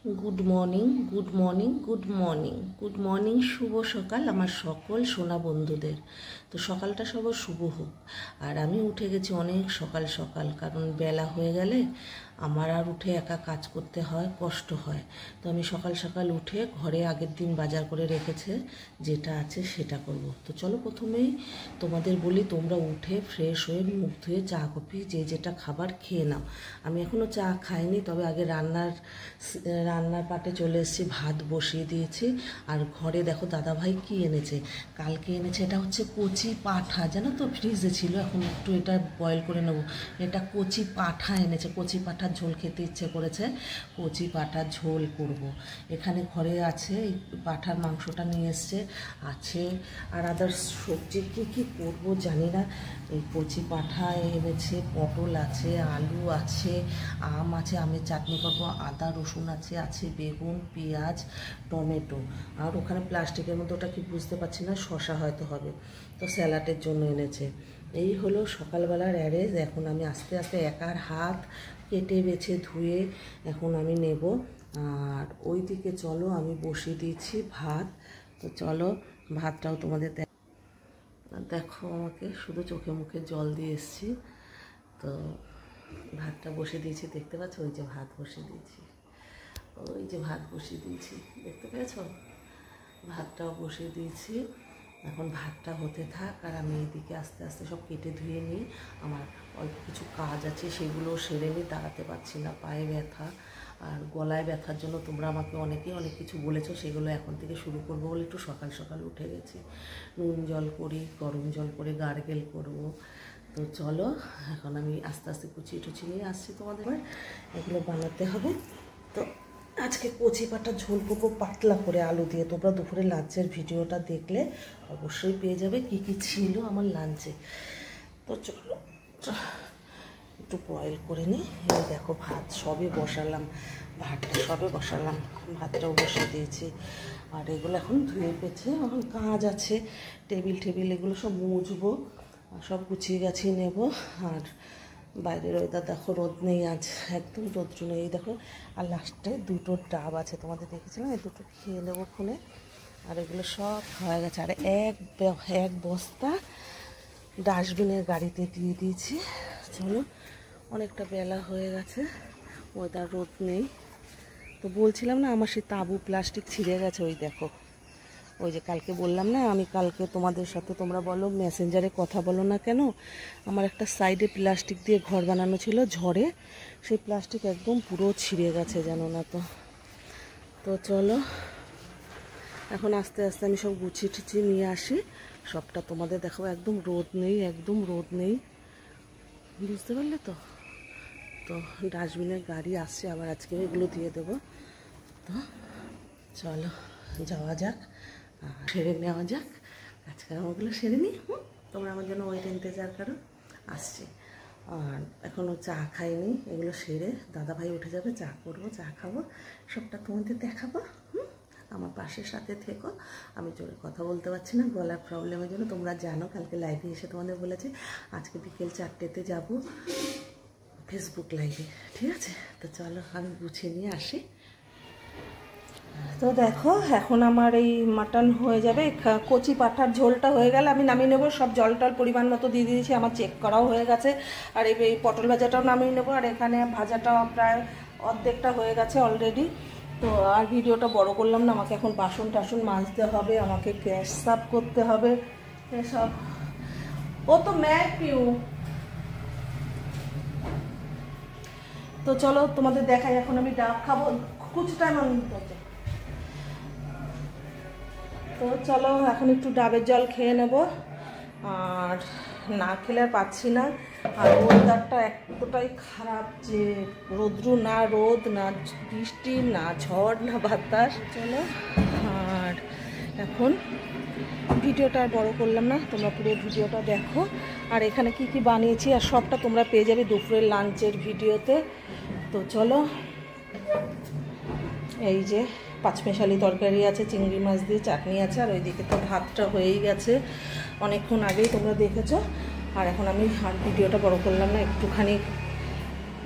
Good morning, good morning, good morning, good morning. শুভ সকাল আমার সকল সোনা বন্ধুদের। তো সকালটা সবার শুভ হোক। আর আমি উঠে গেছি অনেক সকাল সকাল, কারণ বেলা হয়ে গেলে আমার আর উঠে একা কাজ করতে হয়, কষ্ট হয়। তো আমি সকাল সকাল উঠে ঘরে আগের দিন বাজার করে রেখেছে যেটা আছে সেটা করব। তো চলো প্রথমেই তোমাদের বলি, তোমরা উঠে ফ্রেশ হয়ে মুখ ধুয়ে চা কফি যে যেটা খাবার খেয়ে নাও। আমি এখনও চা খাইনি, তবে আগে রান্নার পাটে চলে এসেছি, ভাত বসিয়ে দিয়েছি। আর ঘরে দেখো দাদাভাই কি এনেছে, কালকে এনেছে, এটা হচ্ছে কচি পাঁঠা, জানো তো ফ্রিজে ছিল, এখন একটু এটা বয়েল করে নেবো। এটা কচি পাঁঠা এনেছে, কচি পাঁঠার ঝোল খেতে ইচ্ছে করেছে, কচি পাঁঠার ঝোল করব। এখানে ঘরে আছে এই পাঁঠার মাংসটা নিয়ে এসছে, আছে আর আদার্স সবজি কী কী করবো জানি না। এই কচি পাঁঠা এনেছে, পটল আছে, আলু আছে, আম আছে, আমের চাটনি করবো, আদা রসুন আছে বেগুন, পেঁয়াজ, টমেটো। আর ওখানে প্লাস্টিকের মধ্যে ওটা কি বুঝতে পারছি না, শসা হয়তো হবে। তো স্যালাডের জন্য এনেছে। এই হলো সকালবেলার অ্যারেঞ্জ। এখন আমি আস্তে আস্তে একার হাত কেটে বেছে ধুয়ে এখন আমি নেব। আর ওই দিকে চলো আমি বসিয়ে দিয়েছি ভাত। তো চলো ভাতটাও তোমাদের দেখো, আমাকে শুধু চোখে মুখে জল দিয়ে এসছি। তো ভাতটা বসিয়ে দিয়েছি, দেখতে পাচ্ছ? ওই যে ভাত বসিয়ে দিয়েছি, ওই যে ভাত বসিয়ে দিয়েছি, দেখতে পেয়েছ? ভাতটাও বসিয়ে দিয়েছি। এখন ভাতটা হতে থাক, আর আমি এইদিকে আস্তে আস্তে সব কেটে ধুয়ে নিই। আমার অল্প কিছু কাজ আছে, সেগুলো সেরে নিই। দাঁড়াতে পারছি না, পায়ে ব্যথা আর গলায় ব্যথার জন্য তোমরা আমাকে অনেকেই অনেক কিছু বলেছো, সেগুলো এখন থেকে শুরু করবো বলে একটু সকাল সকাল উঠে গেছি। নুন জল করি, গরম জল করে গার্গেল করবো। তো চলো এখন আমি আস্তে আস্তে কুচিয়ে টুচিয়ে নিয়ে আসছি তোমাদের, এগুলো বানাতে হবে। তো আজকে কচি পাঁঠার ঝোল করবো পাতলা করে আলু দিয়ে। তোমরা দুপুরে লাঞ্চের ভিডিওটা দেখলে অবশ্যই পেয়ে যাবে কী কী ছিল আমার লাঞ্চে। তো চলো একটু বয়েল করে নিই। এই দেখো ভাত সবে বসালাম, ভাতটা সবে বসালাম, ভাতটাও বসিয়ে দিয়েছি। আর এগুলো এখন ধুয়ে পেছে, এখন কাজ আছে, টেবিল এগুলো সব মুছবো, সব গুছিয়ে গাছিয়ে নেব। আর বাইরের ওয়েদার দেখো, রোদ নেই আজ, একদম রোদ্র নেই। দেখো, আর লাস্টে দুটো ডাব আছে, তোমাদের দেখেছিলাম, এই দুটো খেয়ে নেবো খুলে। আর এগুলো সব হয়ে গেছে। আর এক বস্তা ডাস্টবিনের গাড়িতে দিয়ে দিয়েছি। চলো, অনেকটা বেলা হয়ে গেছে, ওয়েদার রোদ নেই। তো বলছিলাম না, আমার সেই তাঁবু প্লাস্টিক ছিঁড়ে গেছে, ওই দেখো, ওই যে কালকে বললাম না, আমি কালকে তোমাদের সাথে, তোমরা বলো মেসেঞ্জারে কথা বলো না কেন, আমার একটা সাইডে প্লাস্টিক দিয়ে ঘর বানানো ছিল, ঝড়ে সেই প্লাস্টিক একদম পুরো ছিঁড়ে গেছে, জানো না তো। তো চলো এখন আস্তে আস্তে আমি সব গুছিয়ে টুছিয়ে নিয়ে আসি, সবটা তোমাদের দেখাবো। একদম রোদ নেই, একদম রোদ নেই, বুঝতে পারলে তো। তো ডাস্টবিনের গাড়ি আসছে আবার, আজকে এগুলো দিয়ে দেবো। তো চলো যাওয়া যাক, সেরে নেওয়া যাক, কাজকর্মগুলো সেরে নিই। তোমরা আমার জন্য ওয়েট ইন্তেজার করো, আসছে। আর এখনও চা খাইনি, এগুলো সেরে দাদাভাই উঠে যাবে, চা করবো, চা খাবো, সবটা তোমাদের দেখাবো। আমার পাশের সাথে থেকো। আমি জোরে কথা বলতে পারছি না, গলার প্রবলেমের জন্য। তোমরা জানো কালকে লাইভে এসে তোমাদের বলেছি আজকে বিকেল 4টেতে যাব ফেসবুক লাইভে, ঠিক আছে? তো চলো আমি গুছিয়ে নিয়ে আসি। তো দেখো, এখন আমার এই মাটন হয়ে যাবে, কচি পাঁঠার ঝোলটা হয়ে গেলে আমি নামিয়ে নেবো। সব জল টল পরিমাণ মতো দিয়ে দিয়েছি, আমার চেক করাও হয়ে গেছে। আর এই পটল ভাজাটাও নামিয়ে নেবো। আর এখানে ভাজাটাও প্রায় অর্ধেকটা হয়ে গেছে অলরেডি। তো আর ভিডিওটা বড় করলাম না, আমাকে এখন বাসন টাসন মাজতে হবে, আমাকে গ্যাস সাফ করতে হবে, এসব। ও তো ম্যাক পিউ। তো চলো তোমাদের দেখাই, এখন আমি ডাব খাবো, কুচটা এমন। তো চলো এখন একটু ডাবের জল খেয়ে নেব, আর না খেলে আর পাচ্ছি না। আর ওয়েদারটা এতটাই খারাপ যে রোদ্রু না, রোদ না, বৃষ্টি না, ঝড় না, বাতাস। চলো, আর এখন ভিডিওটা আর বড় করলাম না, তোমরা পুরো ভিডিওটা দেখো। আর এখানে কি কি বানিয়েছি আর সবটা তোমরা পেয়ে যাবে দুপুরের লাঞ্চের ভিডিওতে। তো চলো, এই যে পাঁচমেশালি তরকারি আছে, চিংড়ি মাছ দিয়ে চাটনি আছে, আর ওইদিকে তো ভাতটা হয়েই গেছে অনেকক্ষণ আগেই, তোমরা দেখেছো। আর এখন আমি আর ভিডিওটা বড় করলাম না, একটুখানি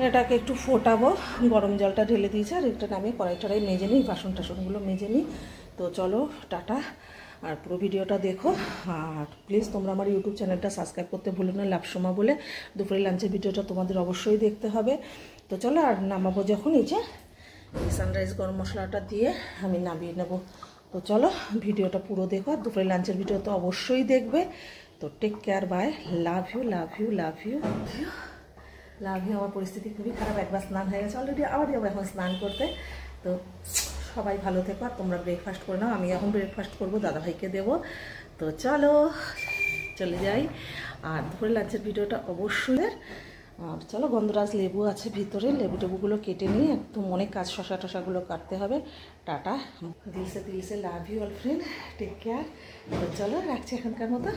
এটাকে একটু ফোটাবো, গরম জলটা ঢেলে দিয়েছি, আর একটা নামিয়ে কড়াই টড়াই মেজে নিই, বাসন টাসনগুলো মেজে নিই। তো চলো টাটা, আর পুরো ভিডিওটা দেখো। আর প্লিজ তোমরা আমার ইউটিউব চ্যানেলটা সাবস্ক্রাইব করতে ভুলো না, লাভসমা বলে। দুপুরে লাঞ্চের ভিডিওটা তোমাদের অবশ্যই দেখতে হবে। তো চলো, আর নামাবো যখন এই যে সানরাইজ গরম মশলাটা দিয়ে আমি নামিয়ে নেব। তো চলো ভিডিওটা পুরো দেখো, আর দুপুরে লাঞ্চের ভিডিও তো অবশ্যই দেখবে। তো take care, bye, love you love you love you love you. আমার পরিস্থিতি খুবই খারাপ, একবার স্নান হয়ে গেছে অলরেডি, আবার যাবো এখন স্নান করতে। তো সবাই ভালো থেকো, আর তোমরা ব্রেকফাস্ট করে নাও, আমি এখন ব্রেকফাস্ট করবো, দাদাভাইকে দেবো। তো চলো চলে যাই, আর দুপুরে লাঞ্চের ভিডিওটা অবশ্যই। আর চলো, গন্ধরাজ লেবু আছে ভিতরে, লেবু টেবুগুলো কেটে নিয়ে একদম অনেক কাজ, শশা টশাগুলো কাটতে হবে। টাটা, দিলসে love you all friend, take care. তো চলো রাখছি এখনকার মতো।